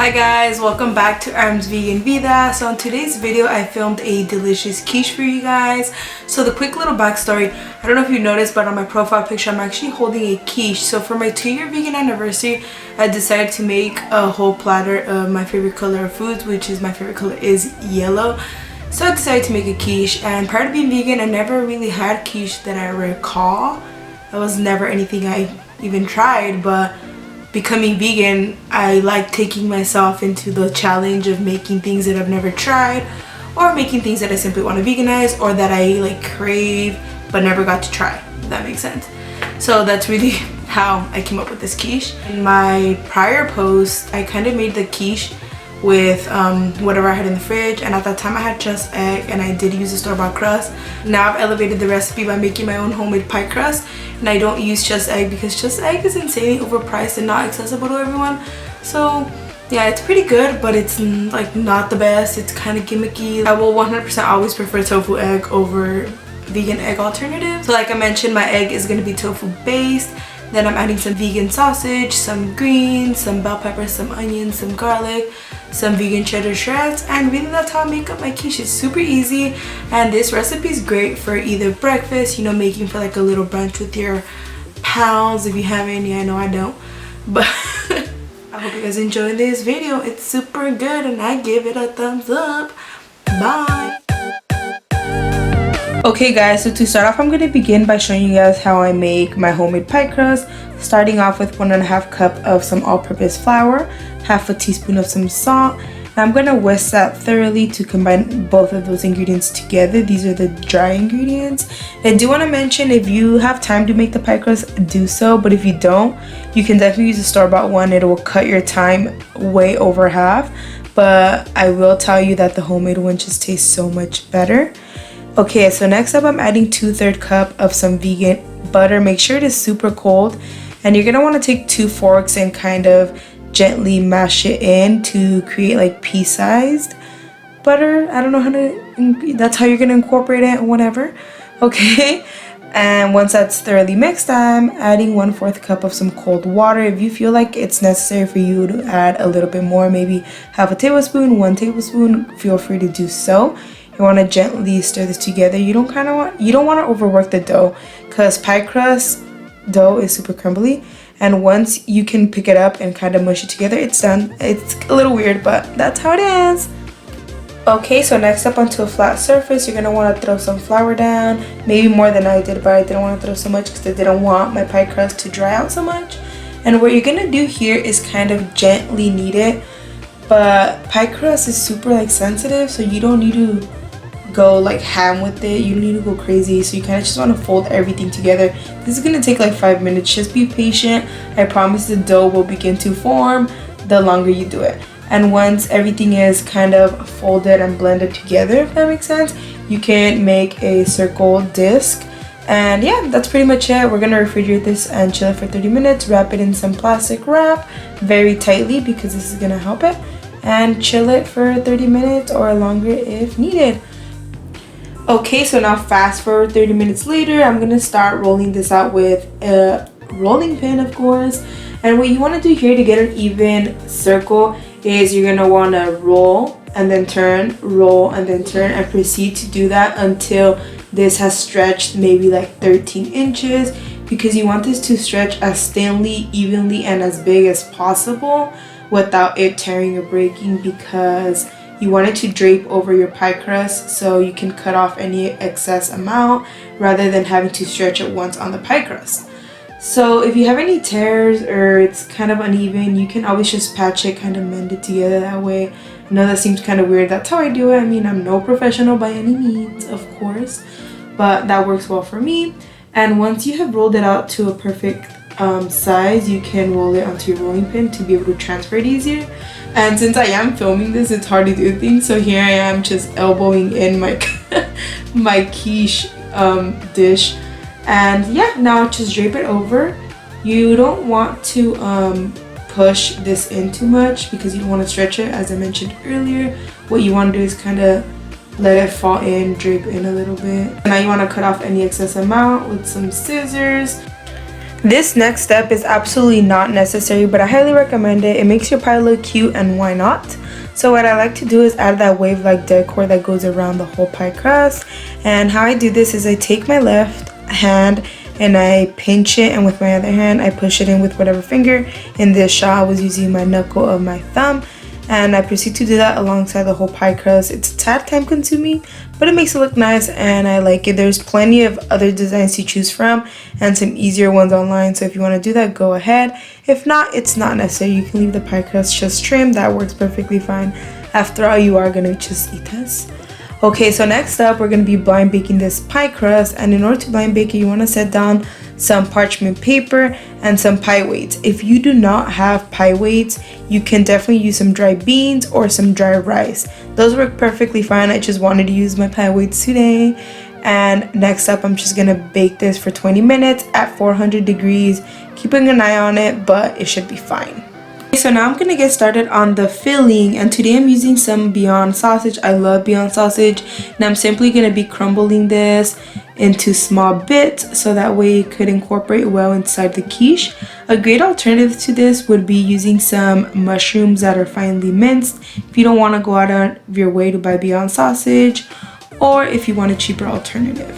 Hi guys, welcome back to Airam's Vegan Vida. So in today's video I filmed a delicious quiche for you guys. So the quick little backstory, I don't know if you noticed, but on my profile picture I'm actually holding a quiche. So for my 2-year vegan anniversary I decided to make a whole platter of my favorite color of foods, which is my favorite color is yellow. So I decided to make a quiche, and prior to being vegan I never really had quiche that I recall. That was never anything I even tried, but becoming vegan, I like taking myself into the challenge of making things that I've never tried, or making things that I simply want to veganize, or that I like crave but never got to try, if that makes sense. So that's really how I came up with this quiche. In my prior post, I kind of made the quiche with whatever I had in the fridge, and at that time I had just egg and I did use a store-bought crust. Now I've elevated the recipe by making my own homemade pie crust, and I don't use just egg because just egg is insanely overpriced and not accessible to everyone. So yeah, it's pretty good, but it's like not the best. It's kind of gimmicky. I will 100% always prefer tofu egg over vegan egg alternatives. So like I mentioned, my egg is going to be tofu based. Then I'm adding some vegan sausage, some greens, some bell peppers, some onions, some garlic, some vegan cheddar shreds, and really that's how I make up my quiche. It's super easy, and this recipe is great for either breakfast, you know, making for like a little brunch with your pals if you have any. I know I don't, but I hope you guys enjoy this video. It's super good and I give it a thumbs up. Bye. Okay guys, so to start off I'm going to begin by showing you guys how I make my homemade pie crust, starting off with 1.5 cup of some all-purpose flour, half a teaspoon of some salt, and I'm going to whisk that thoroughly to combine both of those ingredients together. These are the dry ingredients. I do want to mention, if you have time to make the pie crust, do so, but if you don't, you can definitely use a store-bought one. It will cut your time way over half, but I will tell you that the homemade one just tastes so much better. Okay, so next up I'm adding 2/3 cup of some vegan butter. Make sure it is super cold, and you're gonna want to take 2 forks and kind of gently mash it in to create like pea-sized butter. I don't know how to, that's how you're gonna incorporate it or whatever. Okay, and once that's thoroughly mixed, I'm adding 1/4 cup of some cold water. If you feel like it's necessary for you to add a little bit more, maybe half a tablespoon, 1 tablespoon, feel free to do so. You want to gently stir this together. You don't want to overwork the dough, because pie crust dough is super crumbly, and once you can pick it up and kind of mush it together, it's done. It's a little weird, but that's how it is. Okay, so next up, onto a flat surface, you're gonna want to throw some flour down, maybe more than I did, but I didn't want to throw so much because I didn't want my pie crust to dry out so much. And what you're gonna do here is kind of gently knead it, but pie crust is super like sensitive, so you don't need to go like ham with it. You don't need to go crazy, so you kind of just want to fold everything together. This is gonna take like 5 minutes. Just be patient. I promise the dough will begin to form the longer you do it. And once everything is kind of folded and blended together, if that makes sense, you can make a circle disc. And yeah, that's pretty much it. We're gonna refrigerate this and chill it for 30 minutes. Wrap it in some plastic wrap very tightly, because this is gonna help it, and chill it for 30 minutes or longer if needed. Okay, so now fast forward 30 minutes later, I'm gonna start rolling this out with a rolling pin, of course. And what you want to do here to get an even circle is you're gonna want to roll and then turn, roll and then turn, and proceed to do that until this has stretched maybe like 13 inches, because you want this to stretch as thinly, evenly, and as big as possible without it tearing or breaking, because you want it to drape over your pie crust so you can cut off any excess amount rather than having to stretch it once on the pie crust. So if you have any tears or it's kind of uneven, you can always just patch it, kind of mend it together that way. I know that seems kind of weird. That's how I do it. I mean, I'm no professional by any means, of course, but that works well for me. And once you have rolled it out to a perfect size, you can roll it onto your rolling pin to be able to transfer it easier. And since I am filming this, it's hard to do things, so here I am just elbowing in my my quiche dish. And yeah, now just drape it over. You don't want to push this in too much, because you don't want to stretch it, as I mentioned earlier. What you want to do is kind of let it fall in, drape in a little bit. Now you want to cut off any excess amount with some scissors. This next step is absolutely not necessary, but I highly recommend it. It makes your pie look cute, and why not? So what I like to do is add that wave-like decor that goes around the whole pie crust. And how I do this is I take my left hand and I pinch it, and with my other hand I push it in with whatever finger. In this shot I was using my knuckle of my thumb, and I proceed to do that alongside the whole pie crust. It's a tad time consuming, but it makes it look nice and I like it. There's plenty of other designs to choose from and some easier ones online, so if you want to do that, go ahead. If not, it's not necessary. You can leave the pie crust just trimmed. That works perfectly fine. After all, you are gonna just eat this. Okay, so next up we're going to be blind baking this pie crust, and in order to blind bake it, you want to set down some parchment paper and some pie weights. If you do not have pie weights, you can definitely use some dry beans or some dry rice. Those work perfectly fine. I just wanted to use my pie weights today. And next up, I'm just going to bake this for 20 minutes at 400 degrees, keeping an eye on it, but it should be fine. So now I'm gonna get started on the filling, and today I'm using some Beyond sausage. I love Beyond sausage, and I'm simply gonna be crumbling this into small bits so that way it could incorporate well inside the quiche. A great alternative to this would be using some mushrooms that are finely minced if you don't want to go out of your way to buy Beyond sausage, or if you want a cheaper alternative.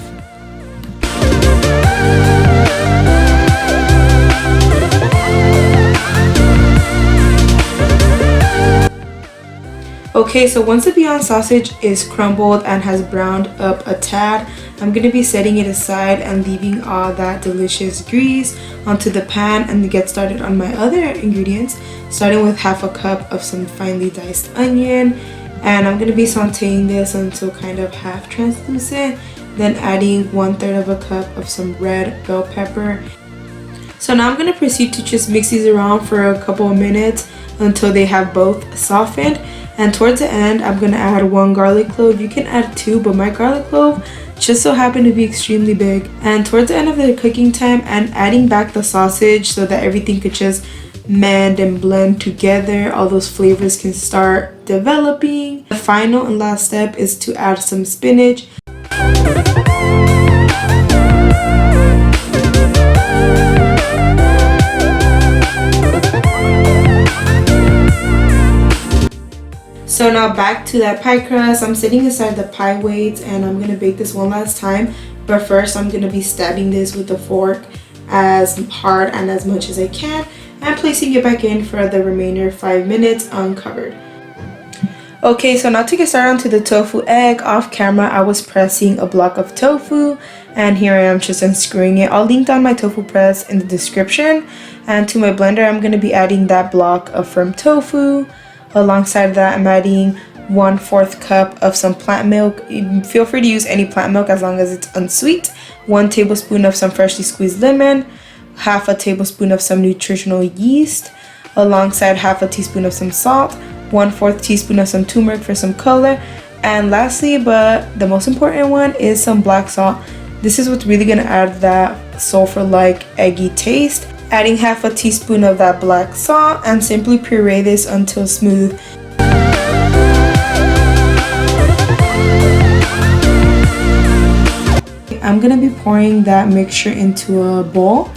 Okay, so once the Beyond sausage is crumbled and has browned up a tad, I'm going to be setting it aside and leaving all that delicious grease onto the pan and get started on my other ingredients, starting with half a cup of some finely diced onion. And I'm going to be sauteing this until kind of half translucent, then adding 1/3 of a cup of some red bell pepper. So now I'm going to proceed to just mix these around for a couple of minutes until they have both softened. And towards the end, I'm going to add 1 garlic clove. You can add 2, but my garlic clove just so happened to be extremely big. And towards the end of the cooking time, I'm adding back the sausage so that everything could just mend and blend together. All those flavors can start developing. The final and last step is to add some spinach. So now back to that pie crust. I'm setting aside the pie weights and I'm gonna bake this one last time. But first I'm gonna be stabbing this with a fork as hard and as much as I can and placing it back in for the remainder 5 minutes uncovered. Okay, so now to get started onto the tofu egg. Off camera I was pressing a block of tofu, and here I am just unscrewing it. I'll link down my tofu press in the description. And to my blender I'm gonna be adding that block of firm tofu. Alongside that, I'm adding 1/4 cup of some plant milk. Feel free to use any plant milk as long as it's unsweet. 1 tablespoon of some freshly squeezed lemon. Half a tablespoon of some nutritional yeast. Alongside half a teaspoon of some salt. 1/4 teaspoon of some turmeric for some color. And lastly, but the most important one, is some black salt. This is what's really gonna add that sulfur-like eggy taste. Adding half a teaspoon of that black salt and simply puree this until smooth. I'm gonna be pouring that mixture into a bowl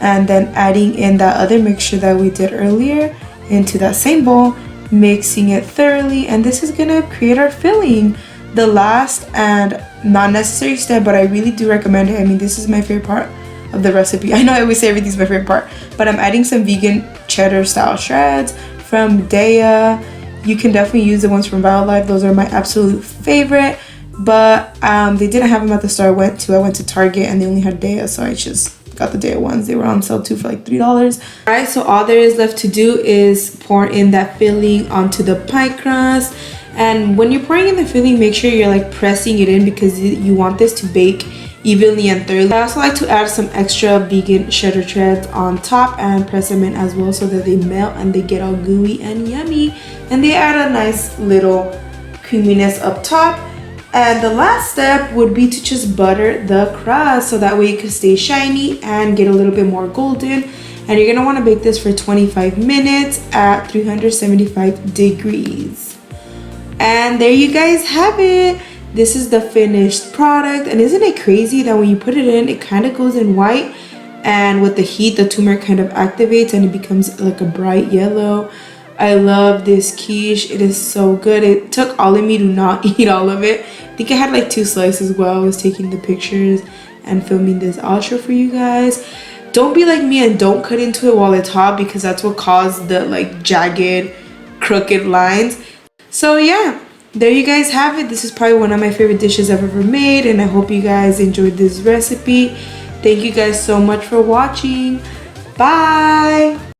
and then adding in that other mixture that we did earlier into that same bowl, mixing it thoroughly, and this is gonna create our filling. The last and not necessary step, but I really do recommend it. I mean, this is my favorite part of the recipe. I know I always say everything's my favorite part, but I'm adding some vegan cheddar style shreds from Daya. You can definitely use the ones from Wildlife. Those are my absolute favorite, but they didn't have them at the store I went to Target and they only had Daya, so I just got the Daya ones. They were on sale too for like $3. Alright, so all there is left to do is pour in that filling onto the pie crust. And when you're pouring in the filling, make sure you're like pressing it in because you want this to bake evenly and thoroughly. I also like to add some extra vegan cheddar shreds on top and press them in as well so that they melt and they get all gooey and yummy, and they add a nice little creaminess up top. And the last step would be to just butter the crust so that way it can stay shiny and get a little bit more golden. And you're gonna want to bake this for 25 minutes at 375 degrees. And there you guys have it. This is the finished product, and isn't it crazy that when you put it in, it kind of goes in white, and with the heat the turmeric kind of activates and it becomes like a bright yellow. I love this quiche. It is so good. It took all of me to not eat all of it. I think I had like 2 slices while I was taking the pictures and filming this outro for you guys. Don't be like me and don't cut into it while it's hot, because that's what caused the like jagged, crooked lines. So yeah, there you guys have it. This is probably one of my favorite dishes I've ever made, and I hope you guys enjoyed this recipe. Thank you guys so much for watching. Bye!